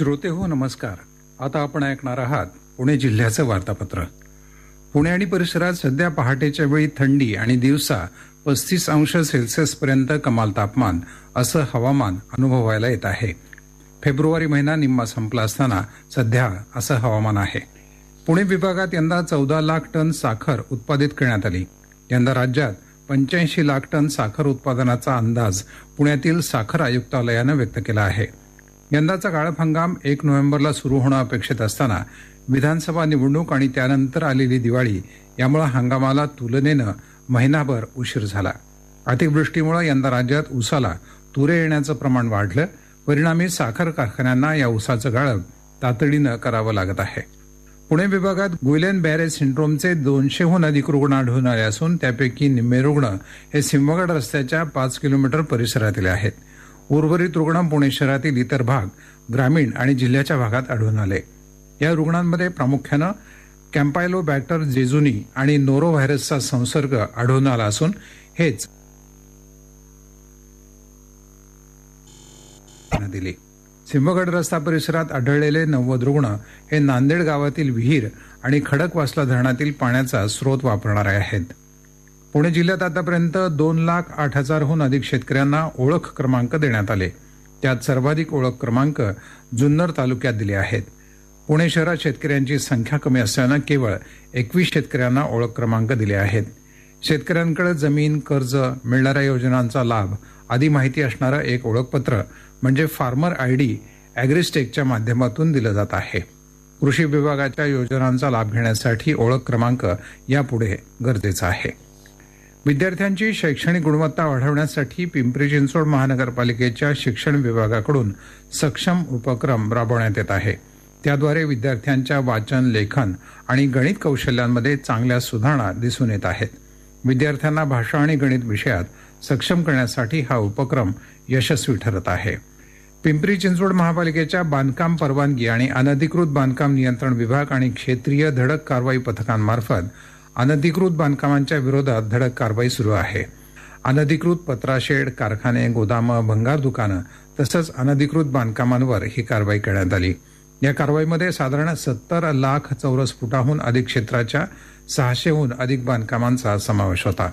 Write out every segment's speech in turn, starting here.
श्रोते हो नमस्कार. आता आपण ऐकणार आहात पुणे जिल्ह्याचं वार्तापत्र. पुणे आणि परिसरात सध्या पहाटेच्या वेळी थंडी आणि दिवसा 35 अंश सेल्सिअसपर्यंत कमाल तापमान असं हवामान अनुभवायला येत आहे. फेब्रुवारी महिना निम्मा संपला असताना सध्या असं हवामान आहे. पुणे विभागात यंदा 14 लाख टन साखर उत्पादित करण्यात आली. यंदा राज्यात 85 लाख टन साखर उत्पादनाचा अंदाज पुण्यातील साखर आयुक्तालयानं व्यक्त केला आहे. यंदाचा गाळप हंगाम 1 नोव्हेंबरला सुरू होणं अपेक्षित असताना विधानसभा निवडणूक आणि त्यानंतर आलेली दिवाळी यामुळे हंगामाला तुलनेनं महिनाभर उशीर झाला. अतिवृष्टीमुळे यंदा राज्यात ऊसाला तुरे येण्याचं प्रमाण वाढलं. परिणामी साखर कारखान्यांना या ऊसाचं गाळप तातडीनं करावं लागत आहे. पुणे विभागात गुइलेन बॅरे सिंड्रोमचे 200हून अधिक रुग्ण आढळून आले असून त्यापैकी निम्मे रुग्ण हे सिंहगड रस्त्याच्या 5 किलोमीटर परिसरातील आहेत. उर्वरित रुग्ण पुणे शहरातील इतर भाग, ग्रामीण आणि जिल्ह्याच्या भागात आढळून आले. या रुग्णांमध्ये प्रामुख्यानं कॅम्पायलोबॅक्टर जेजुनी आणि नोरो व्हायरसचा संसर्ग आढळून आला असून हेच दिली. सिंहगड रस्ता परिसरात आढळलेले 90 रुग्ण हे नांदेड गावातील विहीर आणि खडकवासला धरणातील पाण्याचा स्रोत वापरणारे आहेत. पुणे जिल्ह्यात आतापर्यंत 2,08,000हून अधिक शेतकऱ्यांना ओळख क्रमांक देण्यात आले. त्यात सर्वाधिक ओळख क्रमांक जुन्नर तालुक्यात दिले आहेत. पुणे शहरात शेतकऱ्यांची संख्या कमी असल्यानं केवळ 21 शेतकऱ्यांना ओळख क्रमांक दिले आहेत. शेतकऱ्यांकडे जमीन, कर्ज, मिळणाऱ्या योजनांचा लाभ आदी माहिती असणारं एक ओळखपत्र म्हणजे फार्मर आयडी ॲग्रिस्टेकच्या माध्यमातून दिलं जात आहे. कृषी विभागाच्या योजनांचा लाभ घेण्यासाठी ओळख क्रमांक यापुढे गरजेचा आहे. विद्यार्थ्यांची शैक्षणिक गुणवत्ता वाढवण्यासाठी पिंपरी चिंचवड महानगरपालिकेच्या शिक्षण विभागाकडून सक्षम उपक्रम राबवण्यात येत आहे. त्याद्वारे विद्यार्थ्यांच्या वाचन, लेखन आणि गणित कौशल्यांमध्ये चांगल्या सुधारणा दिसून येत आहेत. विद्यार्थ्यांना भाषा आणि गणित विषयात सक्षम करण्यासाठी हा उपक्रम यशस्वी ठरत आहे. पिंपरी चिंचवड महापालिकेच्या बांधकाम परवानगी आणि अनधिकृत बांधकाम नियंत्रण विभाग आणि क्षेत्रीय धडक कारवाई पथकांमार्फत अनधिकृत बांधकामांच्या विरोधात धडक कारवाई सुरू आहे. अनधिकृत पत्राशेड, कारखाने, गोदामं, भंगार दुकानं तसंच अनधिकृत बांधकामांवर ही कारवाई करण्यात आली. या कारवाईमध्ये साधारण 70 लाख चौरस फुटाहून अधिक क्षेत्राच्या 600हून अधिक बांधकामांचा समावेश होता.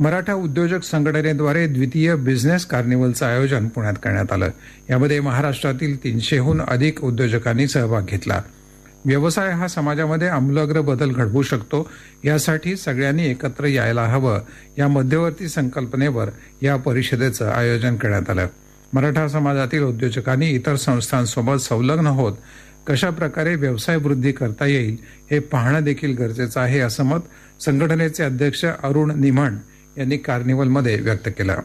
मराठा उद्योजक संघटनेद्वारे द्वितीय बिझनेस कार्निवलचं आयोजन पुण्यात करण्यात आलं. यामध्ये महाराष्ट्रातील 300हून अधिक उद्योजकांनी सहभाग घेतला. व्यवसाय हा समाजामध्ये आमूलाग्र बदल घडवू शकतो, यासाठी सगळ्यांनी एकत्र यायला हवं या मध्यवर्ती संकल्पनेवर या परिषदेचं आयोजन करण्यात आलं. मराठा समाजातील उद्योजकांनी इतर संस्थांसोबत संलग्न होत कशा प्रकारे व्यवसाय वृद्धी करता येईल हे पाहणं देखील गरजेचं आहे, असं मत संघटनेचे अध्यक्ष अरुण निमण यांनी कार्निवलमध्ये व्यक्त केलं.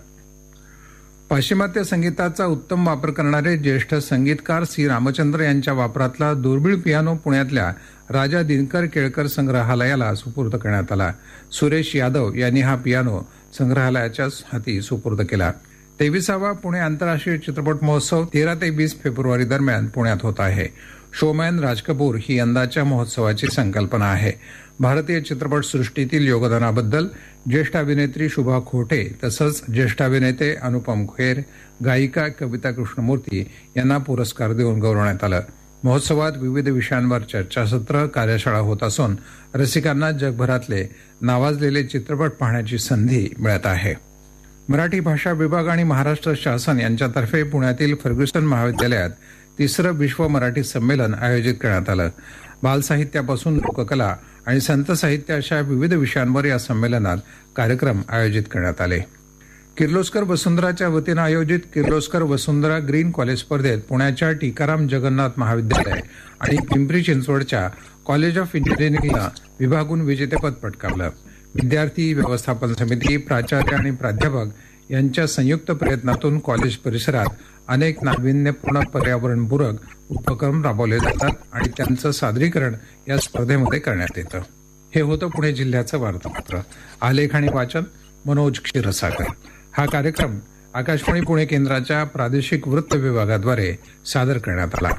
पाश्चिमात्य संगीताचा उत्तम वापर करणारे ज्येष्ठ संगीतकार सी रामचंद्र यांच्या वापरातला दुर्मिळ पियानो पुण्यातल्या राजा दिनकर केळकर संग्रहालयाला सुपूर्द करण्यात आला. सुरेश यादव यांनी हा पियानो संग्रहालयाच्या हाती सुपूर्द केला. 23वा पुणे आंतरराष्ट्रीय चित्रपट महोत्सव 13 ते 20 फेब्रुवारी दरम्यान पुण्यात होत आहे. शोमॅन राज कपूर ही यंदाच्या महोत्सवाची संकल्पना आहे. भारतीय चित्रपटसृष्टीतील योगदानाबद्दल ज्येष्ठ अभिनेत्री शुभा खोटे तसंच ज्येष्ठ अभिनेते अनुपम खेर, गायिका कविता कृष्णमूर्ती यांना पुरस्कार देऊन गौरवण्यात आलं. महोत्सवात विविध विषयांवर चर्चासत्र, कार्यशाळा होत असून रसिकांना जगभरातले नावाजलेले चित्रपट पाहण्याची संधी मिळत आहे. मराठी भाषा विभाग आणि महाराष्ट्र शासन यांच्यातर्फे पुण्यातील फर्ग्युसन महाविद्यालयात 3रं विश्व मराठी संमेलन आयोजित करण्यात आलं. बालसाहित्यापासून लोककला आणि संत साहित्य अशा विविध विषयांवर या संमेलनात कार्यक्रम आयोजित करण्यात आले. किर्लोस्कर वसुंधराच्या वतीनं आयोजित किर्लोस्कर वसुंधरा ग्रीन कॉलेज स्पर्धेत पुण्याच्या टीकाराम जगन्नाथ महाविद्यालय आणि पिंपरी चिंचवडच्या कॉलेज ऑफ इंजिनिअरिंगला विभागून विजेतेपद पटकावलं. विद्यार्थी, व्यवस्थापन समिती, प्राचार्य आणि प्राध्यापक यांच्या संयुक्त प्रयत्नातून कॉलेज परिसरात अनेक नाविन्यपूर्ण पर्यावरणपूरक उपक्रम राबवले जातात आणि त्यांचं सादरीकरण या स्पर्धेमध्ये करण्यात येतं. हे होतं पुणे जिल्ह्याचं वार्तापत्र. आलेख आणि वाचन मनोज क्षीरसागर. हा कार्यक्रम आकाशवाणी पुणे केंद्राच्या प्रादेशिक वृत्त विभागाद्वारे सादर करण्यात आला.